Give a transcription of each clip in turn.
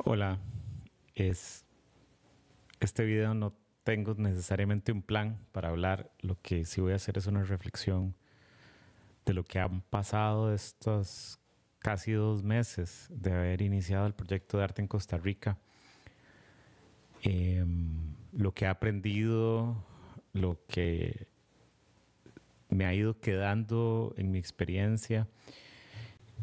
Hola, es este video no tengo necesariamente un plan para hablar. Lo que sí voy a hacer es una reflexión de lo que han pasado estos casi 2 meses de haber iniciado el proyecto de arte en Costa Rica. Lo que he aprendido, lo que me ha ido quedando en mi experiencia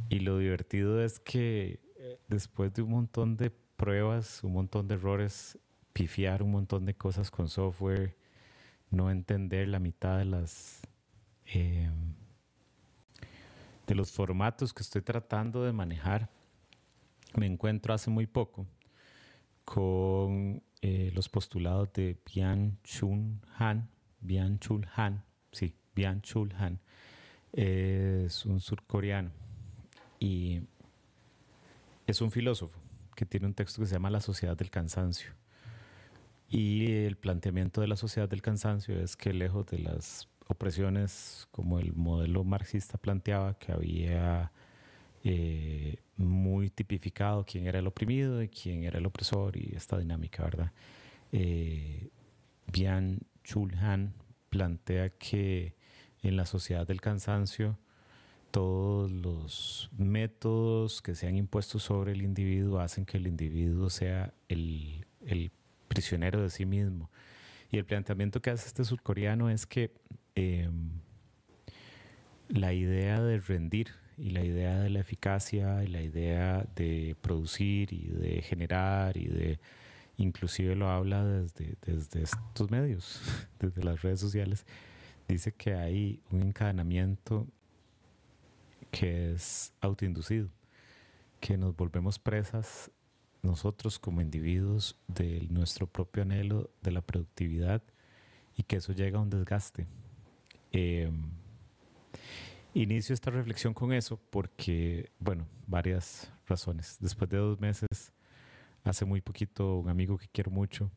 y lo divertido es que después de un montón de pruebas, un montón de errores, pifiar un montón de cosas con software, no entender la mitad eh, de los formatos que estoy tratando de manejar, me encuentro hace muy poco con los postulados de Byung-Chul Han. Byung-Chul Han, sí, Byung-Chul Han. Es un surcoreano y es un filósofo que tiene un texto que se llama La Sociedad del Cansancio. Y el planteamiento de la sociedad del cansancio es que lejos de las opresiones como el modelo marxista planteaba, que había muy tipificado quién era el oprimido y quién era el opresor y esta dinámica, ¿verdad? Byung-Chul Han plantea que en la sociedad del cansancio todos los métodos que se han impuesto sobre el individuo hacen que el individuo sea el prisionero de sí mismo. Y el planteamiento que hace este surcoreano es que la idea de rendir y la idea de la eficacia y la idea de producir y de generar y de inclusive lo habla desde estos medios, desde las redes sociales, dice que hay un encadenamiento que es autoinducido, que nos volvemos presas nosotros como individuos de nuestro propio anhelo de la productividad y que eso llega a un desgaste. Eh, Inicio esta reflexión con eso porque, bueno, varias razones. Después de 2 meses, hace muy poquito, un amigo que quiero mucho,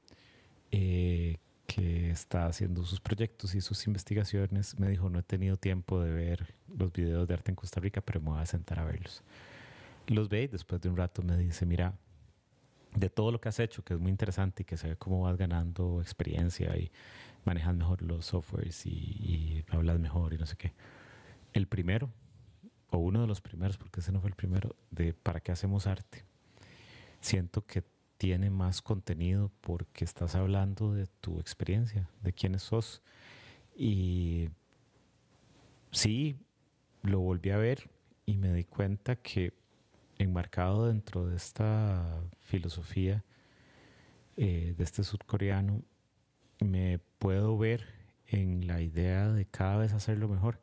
que está haciendo sus proyectos y sus investigaciones, me dijo, no he tenido tiempo de ver los videos de arte en Costa Rica, pero me voy a sentar a verlos. Los ve y después de un rato me dice, mira, de todo lo que has hecho, que es muy interesante y que se ve cómo vas ganando experiencia y manejas mejor los softwares y hablas mejor y no sé qué. El primero, o uno de los primeros, porque ese no fue el primero, de ¿para qué hacemos arte? Siento que tiene más contenido porque estás hablando de tu experiencia, de quiénes sos. Y sí, lo volví a ver y me di cuenta que enmarcado dentro de esta filosofía de este surcoreano, me puedo ver en la idea de cada vez hacerlo mejor,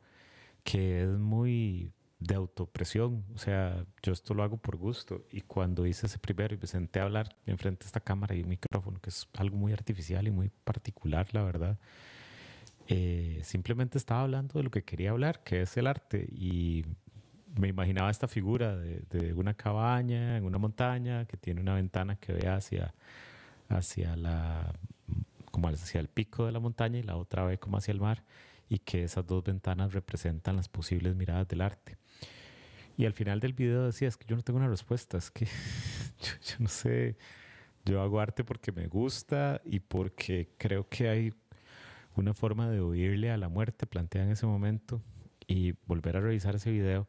que es muy de autopresión. O sea, yo esto lo hago por gusto. Y cuando hice ese primero y me senté a hablar enfrente de esta cámara y un micrófono, que es algo muy artificial y muy particular, la verdad, simplemente estaba hablando de lo que quería hablar, que es el arte. Y me imaginaba esta figura de una cabaña en una montaña que tiene una ventana que ve hacia como hacia el pico de la montaña y la otra ve como hacia el mar y que esas dos ventanas representan las posibles miradas del arte. Y al final del video decía, es que yo no tengo una respuesta, es que yo no sé, yo hago arte porque me gusta y porque creo que hay una forma de oírle a la muerte planteada en ese momento y volver a revisar ese video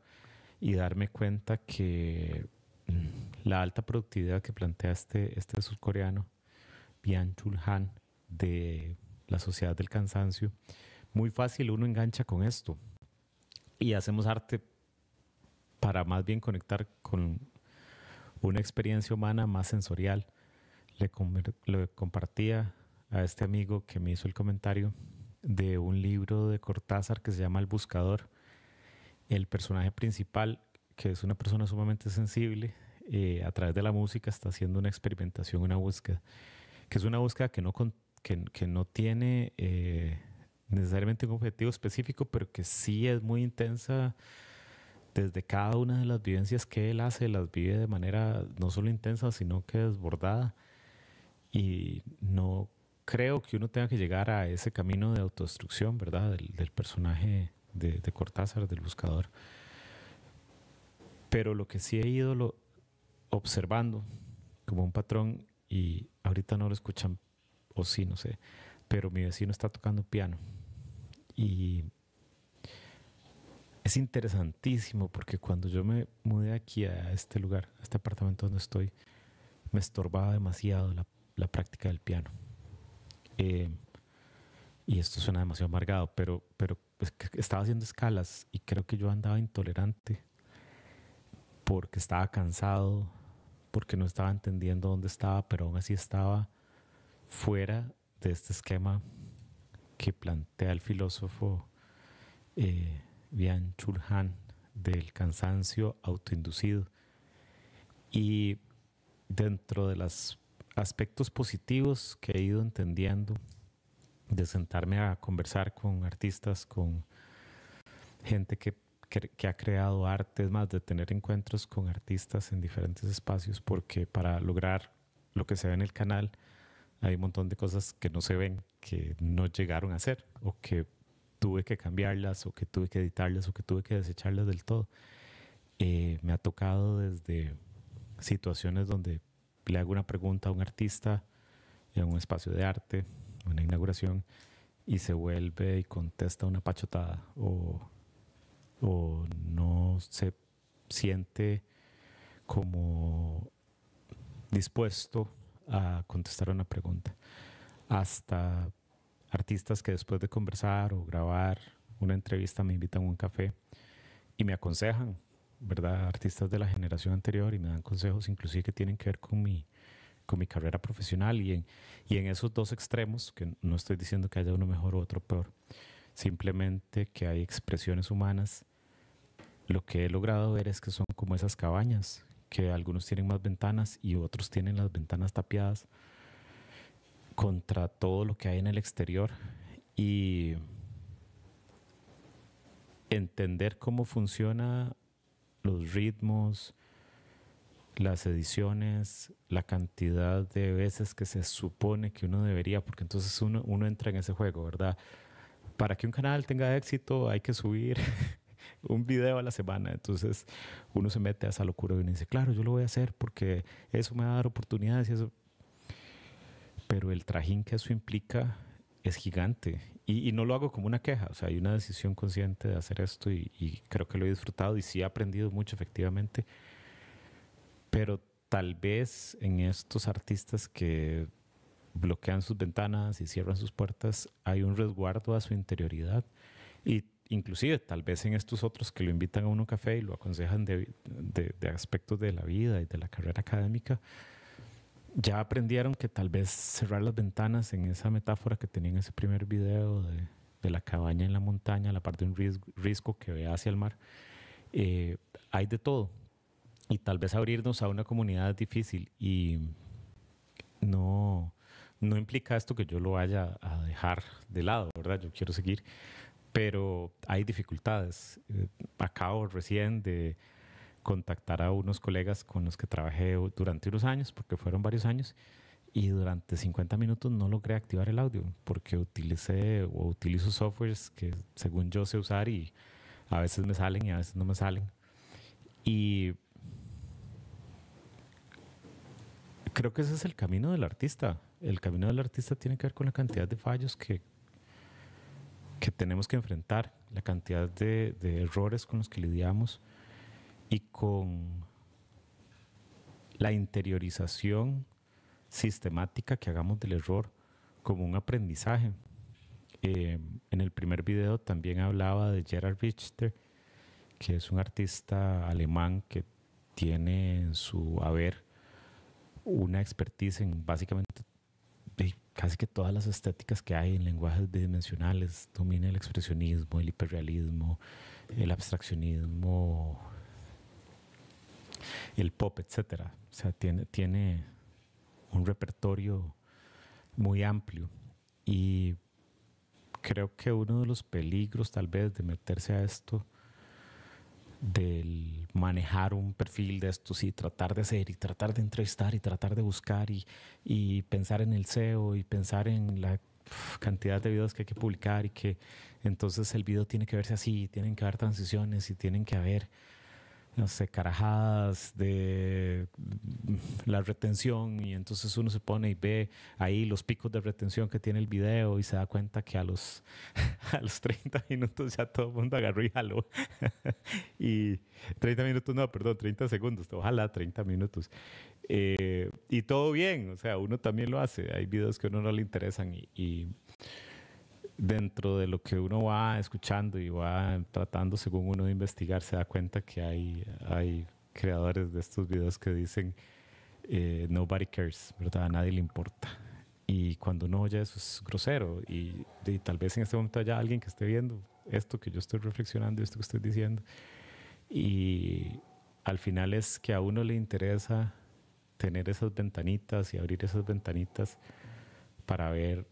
y darme cuenta que la alta productividad que plantea este surcoreano, Byung-Chul Han, de la sociedad del cansancio, muy fácil uno engancha con esto y hacemos arte para más bien conectar con una experiencia humana más sensorial. Le compartía a este amigo que me hizo el comentario de un libro de Cortázar que se llama El Buscador. El personaje principal, que es una persona sumamente sensible, a través de la música está haciendo una experimentación, una búsqueda, que es una búsqueda que no tiene necesariamente un objetivo específico, pero que sí es muy intensa desde cada una de las vivencias que él hace, las vive de manera no solo intensa, sino que desbordada. Y no creo que uno tenga que llegar a ese camino de autodestrucción, ¿verdad? Del personaje de Cortázar, del buscador. Pero lo que sí he ido observando como un patrón y ahorita no lo escuchan, o sí, no sé, pero mi vecino está tocando piano y es interesantísimo porque cuando yo me mudé aquí a este lugar, a este apartamento donde estoy, me estorbaba demasiado la práctica del piano. Eh, y esto suena demasiado amargado, pero pues, estaba haciendo escalas y creo que yo andaba intolerante porque estaba cansado, porque no estaba entendiendo dónde estaba, pero aún así estaba fuera de este esquema que plantea el filósofo Byung-Chul Han del cansancio autoinducido. Y dentro de los aspectos positivos que he ido entendiendo, de sentarme a conversar con artistas, con gente que ha creado arte, es más, de tener encuentros con artistas en diferentes espacios, porque para lograr lo que se ve en el canal hay un montón de cosas que no se ven, que no llegaron a hacer, o que tuve que cambiarlas, o que tuve que editarlas, o que tuve que desecharlas del todo. Me ha tocado desde situaciones donde le hago una pregunta a un artista en un espacio de arte, una inauguración, y se vuelve y contesta una pachotada o no se siente como dispuesto a contestar una pregunta. Hasta artistas que después de conversar o grabar una entrevista me invitan a un café y me aconsejan, ¿verdad? Artistas de la generación anterior y me dan consejos inclusive que tienen que ver con mi carrera profesional y en esos dos extremos, que no estoy diciendo que haya uno mejor o otro peor, simplemente que hay expresiones humanas, lo que he logrado ver es que son como esas cabañas, que algunos tienen más ventanas y otros tienen las ventanas tapiadas contra todo lo que hay en el exterior y entender cómo funciona los ritmos, las ediciones, la cantidad de veces que se supone que uno debería, porque entonces uno entra en ese juego, ¿verdad? Para que un canal tenga éxito hay que subir un video a la semana, entonces uno se mete a esa locura y uno dice, claro, yo lo voy a hacer porque eso me va a dar oportunidades y eso, pero el trajín que eso implica es gigante y no lo hago como una queja, o sea, hay una decisión consciente de hacer esto y creo que lo he disfrutado y sí he aprendido mucho efectivamente, pero tal vez en estos artistas que bloquean sus ventanas y cierran sus puertas hay un resguardo a su interioridad y inclusive tal vez en estos otros que lo invitan a uno a un café y lo aconsejan de aspectos de la vida y de la carrera académica, ya aprendieron que tal vez cerrar las ventanas en esa metáfora que tenía en ese primer video de la cabaña en la montaña, la parte de un risco que ve hacia el mar, hay de todo. Y tal vez abrirnos a una comunidad es difícil y no, no implica esto que yo lo vaya a dejar de lado, ¿verdad? Yo quiero seguir, pero hay dificultades. Acabo recién de contactar a unos colegas con los que trabajé durante unos años, porque fueron varios años, y durante 50 minutos no logré activar el audio porque utilicé o utilizo softwares que según yo sé usar y a veces me salen y a veces no me salen. Y creo que ese es el camino del artista. El camino del artista tiene que ver con la cantidad de fallos que tenemos que enfrentar, la cantidad de errores con los que lidiamos y con la interiorización sistemática que hagamos del error como un aprendizaje. En el primer video también hablaba de Gerhard Richter, que es un artista alemán que tiene en su haber una expertise en básicamente casi que todas las estéticas que hay en lenguajes bidimensionales. Domina el expresionismo, el hiperrealismo, el abstraccionismo, el pop, etcétera. O sea, tiene un repertorio muy amplio y creo que uno de los peligros tal vez de meterse a esto, del manejar un perfil de estos y tratar de hacer y tratar de entrevistar y tratar de buscar y pensar en el SEO y pensar en la cantidad de videos que hay que publicar y que entonces el video tiene que verse así, tienen que haber transiciones y tienen que haber, no sé, carajadas de la retención, y entonces uno se pone y ve ahí los picos de retención que tiene el video y se da cuenta que a los, a los 30 minutos ya todo el mundo agarró y jaló. Y 30 minutos, no, perdón, 30 segundos, ojalá 30 minutos. Y todo bien, o sea, uno también lo hace. Hay videos que a uno no le interesan y dentro de lo que uno va escuchando y va tratando según uno de investigar, se da cuenta que hay creadores de estos videos que dicen nobody cares, ¿verdad? A nadie le importa. Y cuando uno oye eso es grosero y tal vez en este momento haya alguien que esté viendo esto que yo estoy reflexionando, esto que estoy diciendo, y al final es que a uno le interesa tener esas ventanitas y abrir esas ventanitas para ver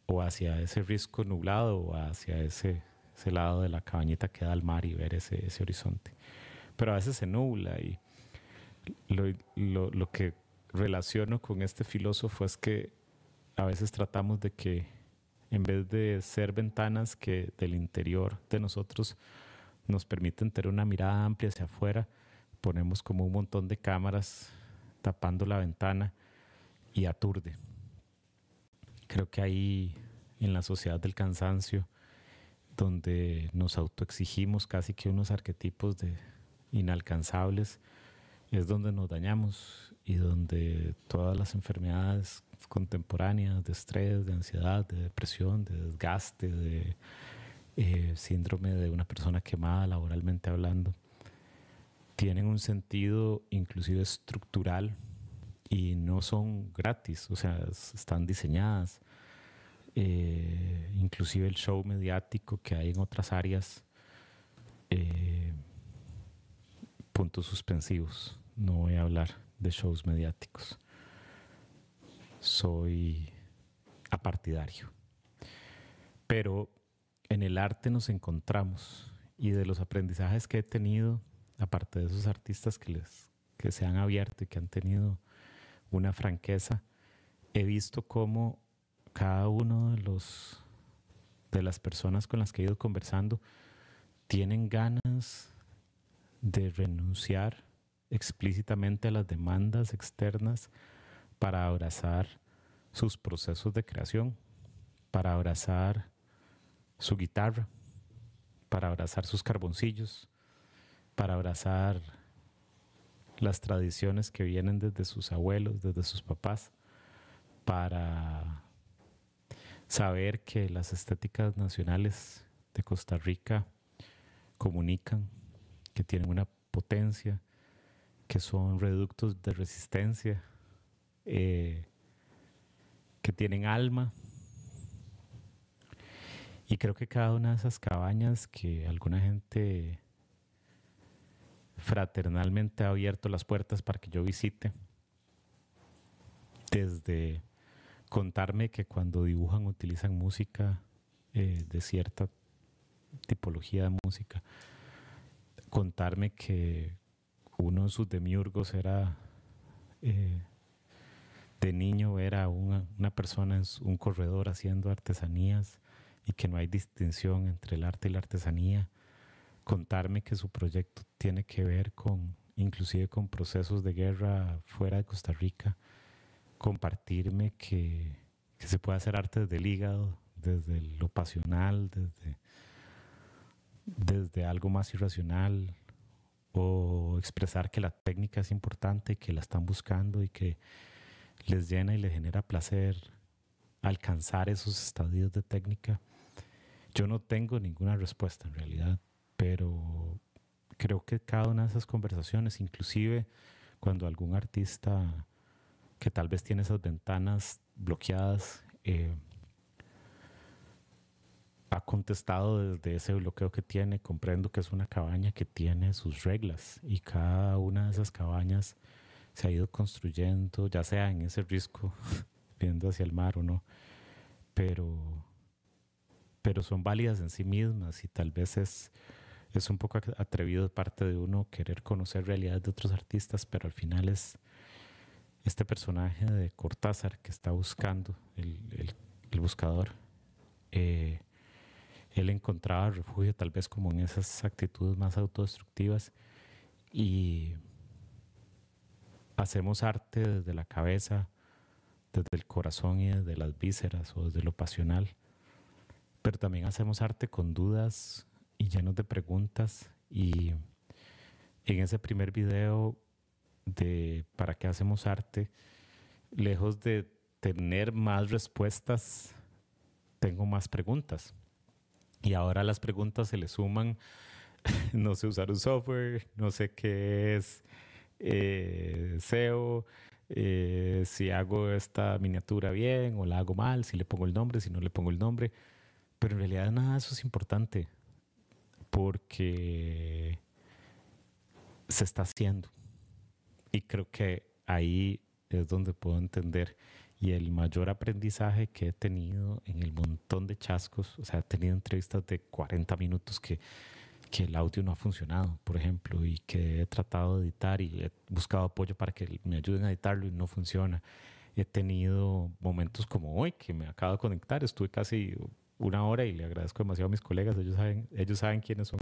o hacia ese risco nublado o hacia ese lado de la cabañita que da al mar y ver ese horizonte. Pero a veces se nubla y lo que relaciono con este filósofo es que a veces tratamos de que en vez de ser ventanas que del interior de nosotros nos permiten tener una mirada amplia hacia afuera, ponemos como un montón de cámaras tapando la ventana y aturde. Creo que ahí en la sociedad del cansancio, donde nos autoexigimos casi que unos arquetipos de inalcanzables, es donde nos dañamos y donde todas las enfermedades contemporáneas de estrés, de ansiedad, de depresión, de desgaste, de síndrome de una persona quemada laboralmente hablando, tienen un sentido inclusive estructural y no son gratis, o sea, están diseñadas. Inclusive el show mediático que hay en otras áreas, puntos suspensivos. No voy a hablar de shows mediáticos. Soy apartidario. Pero en el arte nos encontramos y de los aprendizajes que he tenido, aparte de esos artistas que se han abierto y que han tenido una franqueza, he visto cómo cada uno de las personas con las que he ido conversando tienen ganas de renunciar explícitamente a las demandas externas para abrazar sus procesos de creación, para abrazar su guitarra, para abrazar sus carboncillos, para abrazar las tradiciones que vienen desde sus abuelos, desde sus papás, para saber que las estéticas nacionales de Costa Rica comunican, que tienen una potencia, que son reductos de resistencia, que tienen alma. Y creo que cada una de esas cabañas que alguna gente fraternalmente ha abierto las puertas para que yo visite, desde contarme que cuando dibujan utilizan música de cierta tipología de música, contarme que uno de sus demiurgos era de niño era una persona en un corredor haciendo artesanías y que no hay distinción entre el arte y la artesanía, contarme que su proyecto tiene que ver con inclusive con procesos de guerra fuera de Costa Rica, compartirme que se puede hacer arte desde el hígado, desde lo pasional, desde algo más irracional, o expresar que la técnica es importante y que la están buscando y que les llena y les genera placer alcanzar esos estadios de técnica. Yo no tengo ninguna respuesta en realidad, pero creo que cada una de esas conversaciones, inclusive cuando algún artista que tal vez tiene esas ventanas bloqueadas, ha contestado desde ese bloqueo que tiene, comprendo que es una cabaña que tiene sus reglas y cada una de esas cabañas se ha ido construyendo, ya sea en ese risco, viendo hacia el mar o no, pero son válidas en sí mismas y tal vez es un poco atrevido de parte de uno querer conocer realidades de otros artistas, pero al final es este personaje de Cortázar que está buscando, el buscador. Él encontraba refugio tal vez como en esas actitudes más autodestructivas y hacemos arte desde la cabeza, desde el corazón y desde las vísceras o desde lo pasional, pero también hacemos arte con dudas y llenos de preguntas. Y en ese primer video de ¿para qué hacemos arte? Lejos de tener más respuestas, tengo más preguntas. Y ahora a las preguntas se le suman, no sé usar un software, no sé qué es SEO, si hago esta miniatura bien o la hago mal, si le pongo el nombre, si no le pongo el nombre. Pero en realidad nada de eso es importante porque se está haciendo. Y creo que ahí es donde puedo entender. Y el mayor aprendizaje que he tenido en el montón de chascos, o sea, he tenido entrevistas de 40 minutos que el audio no ha funcionado, por ejemplo, y que he tratado de editar y he buscado apoyo para que me ayuden a editarlo y no funciona. He tenido momentos como hoy, que me acabo de conectar, estuve casi una hora y le agradezco demasiado a mis colegas, ellos saben quiénes son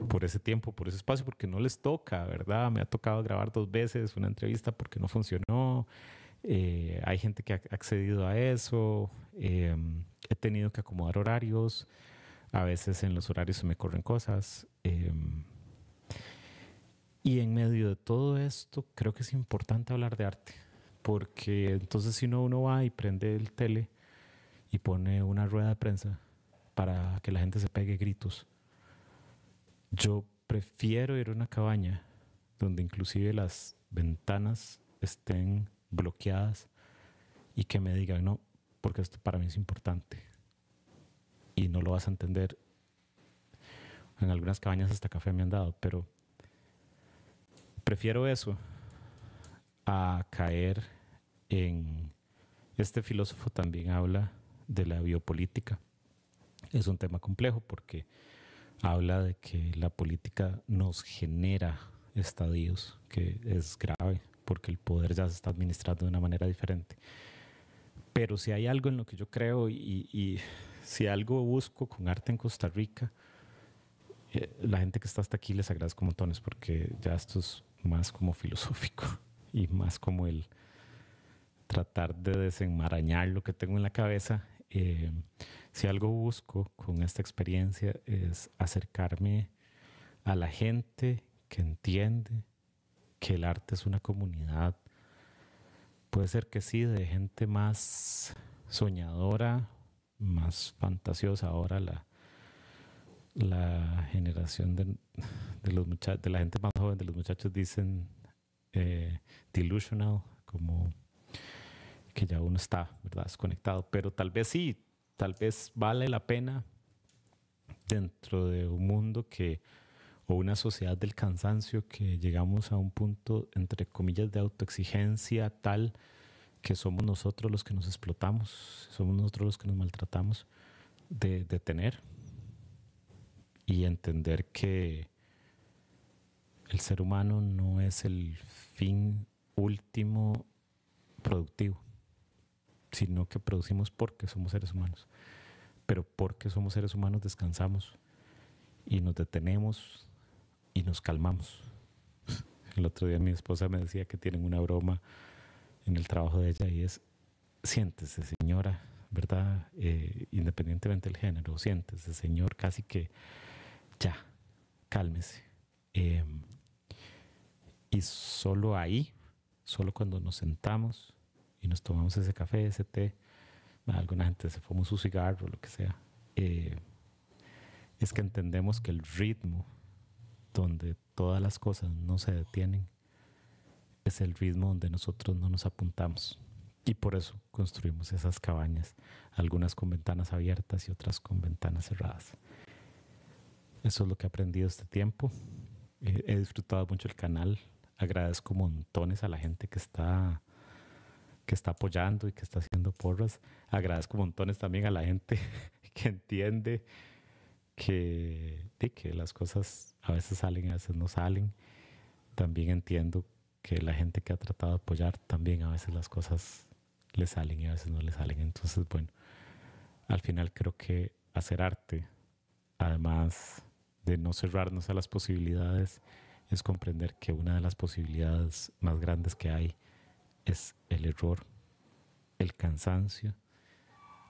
por ese tiempo, por ese espacio, porque no les toca, ¿verdad? Me ha tocado grabar 2 veces una entrevista porque no funcionó. Hay gente que ha accedido a eso. He tenido que acomodar horarios. A veces en los horarios se me corren cosas. Y en medio de todo esto, creo que es importante hablar de arte. Porque entonces si uno va y prende el tele y pone una rueda de prensa para que la gente se pegue gritos, yo prefiero ir a una cabaña donde inclusive las ventanas estén bloqueadas y que me digan, no, porque esto para mí es importante y no lo vas a entender. En algunas cabañas hasta café me han dado, pero prefiero eso a caer en... Este filósofo también habla de la biopolítica. Es un tema complejo porque habla de que la política nos genera estadios, que es grave porque el poder ya se está administrando de una manera diferente. Pero si hay algo en lo que yo creo y si algo busco con arte en Costa Rica, la gente que está hasta aquí les agradezco montones porque ya esto es más como filosófico y más como el tratar de desenmarañar lo que tengo en la cabeza. Si algo busco con esta experiencia es acercarme a la gente que entiende que el arte es una comunidad. Puede ser que sí, de gente más soñadora, más fantasiosa. Ahora la generación de los muchachos, de la gente más joven, de los muchachos dicen delusional, como que ya uno está, ¿verdad?, desconectado. Pero tal vez sí, tal vez vale la pena dentro de un mundo o una sociedad del cansancio, que llegamos a un punto, entre comillas, de autoexigencia tal que somos nosotros los que nos explotamos, somos nosotros los que nos maltratamos, de tener y entender que el ser humano no es el fin último productivo, sino que producimos porque somos seres humanos. Pero porque somos seres humanos descansamos y nos detenemos y nos calmamos. El otro día mi esposa me decía que tienen una broma en el trabajo de ella y es: siéntese, señora, ¿verdad? Independientemente del género, siéntese, señor, casi que ya, cálmese. Y solo ahí, solo cuando nos sentamos y nos tomamos ese café, ese té, alguna gente se fuma su cigarro, lo que sea, es que entendemos que el ritmo donde todas las cosas no se detienen es el ritmo donde nosotros no nos apuntamos. Y por eso construimos esas cabañas, algunas con ventanas abiertas y otras con ventanas cerradas. Eso es lo que he aprendido este tiempo. He disfrutado mucho el canal. Agradezco montones a la gente que está apoyando y que está haciendo porras. Agradezco montones también a la gente que entiende que las cosas a veces salen, a veces no salen. También entiendo que la gente que ha tratado de apoyar, también a veces las cosas le salen y a veces no le salen. Entonces, bueno, al final creo que hacer arte, además de no cerrarnos a las posibilidades, es comprender que una de las posibilidades más grandes que hay es el error, el cansancio,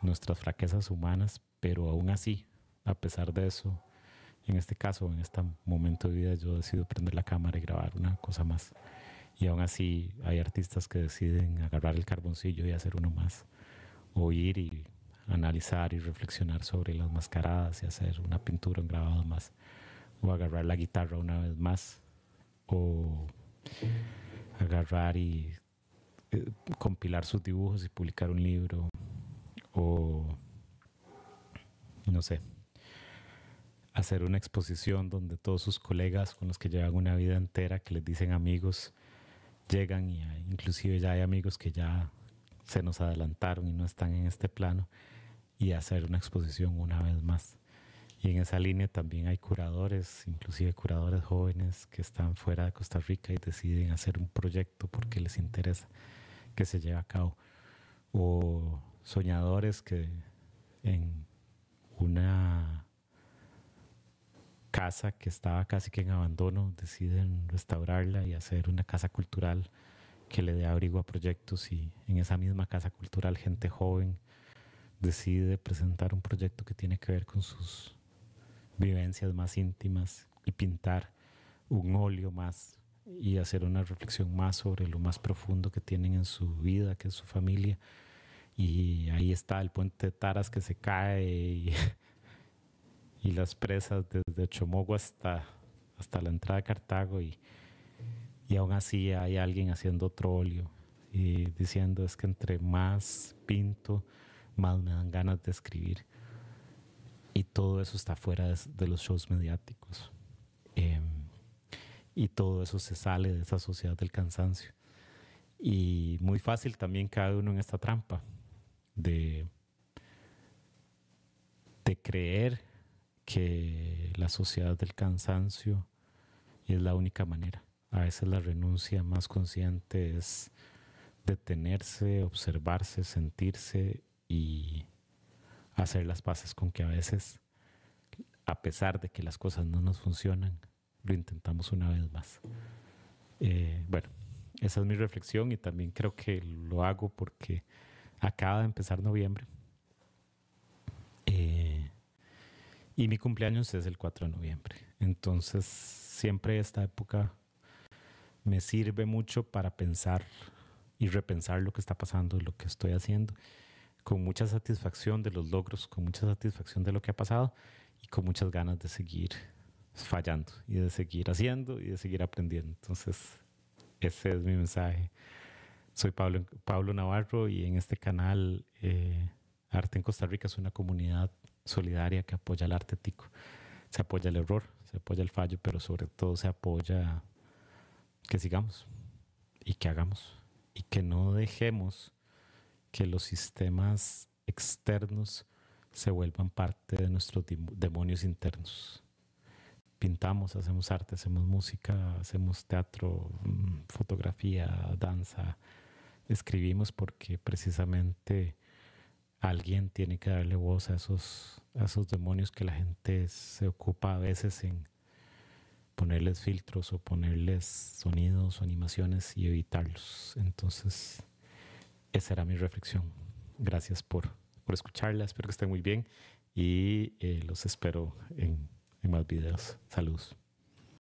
nuestras fraquezas humanas, pero aún así, a pesar de eso, en este caso, en este momento de vida, yo decido prender la cámara y grabar una cosa más. Y aún así hay artistas que deciden agarrar el carboncillo y hacer uno más, o ir y analizar y reflexionar sobre las mascaradas y hacer una pintura, un grabado más, o agarrar la guitarra una vez más, o agarrar y compilar sus dibujos y publicar un libro, o no sé, hacer una exposición donde todos sus colegas con los que llevan una vida entera, que les dicen amigos, llegan y inclusive ya hay amigos que ya se nos adelantaron y no están en este plano, y hacer una exposición una vez más. Y en esa línea también hay curadores, inclusive curadores jóvenes que están fuera de Costa Rica y deciden hacer un proyecto porque les interesa que se lleve a cabo. O soñadores que en una casa que estaba casi que en abandono deciden restaurarla y hacer una casa cultural que le dé abrigo a proyectos, y en esa misma casa cultural gente joven decide presentar un proyecto que tiene que ver con sus vivencias más íntimas y pintar un óleo más y hacer una reflexión más sobre lo más profundo que tienen en su vida, que es su familia. Y ahí está el puente de Taras que se cae y las presas desde Chomogo hasta la entrada de Cartago, y aún así hay alguien haciendo otro óleo y diciendo es que entre más pinto, más me dan ganas de escribir. Y todo eso está fuera de los shows mediáticos. Y todo eso se sale de esa sociedad del cansancio. Y muy fácil también cae uno en esta trampa de creer que la sociedad del cansancio es la única manera. A veces la renuncia más consciente es detenerse, observarse, sentirse y hacer las paces con que a veces, a pesar de que las cosas no nos funcionan, lo intentamos una vez más. Bueno, esa es mi reflexión, y también creo que lo hago porque acaba de empezar noviembre. Y mi cumpleaños es el 4 de noviembre. Entonces, siempre esta época me sirve mucho para pensar y repensar lo que está pasando y lo que estoy haciendo, con mucha satisfacción de los logros, con mucha satisfacción de lo que ha pasado y con muchas ganas de seguir fallando y de seguir haciendo y de seguir aprendiendo. Entonces, ese es mi mensaje. Soy Pablo Navarro, y en este canal Arte en Costa Rica es una comunidad solidaria que apoya el arte tico. Se apoya el error, se apoya el fallo, pero sobre todo se apoya que sigamos y que hagamos y que no dejemos que los sistemas externos se vuelvan parte de nuestros demonios internos. Pintamos, hacemos arte, hacemos música, hacemos teatro, fotografía, danza, escribimos porque precisamente alguien tiene que darle voz a esos demonios que la gente se ocupa a veces en ponerles filtros o ponerles sonidos o animaciones y evitarlos. Entonces, esa era mi reflexión. Gracias por escucharla, espero que estén muy bien, y los espero en más videos. Saludos.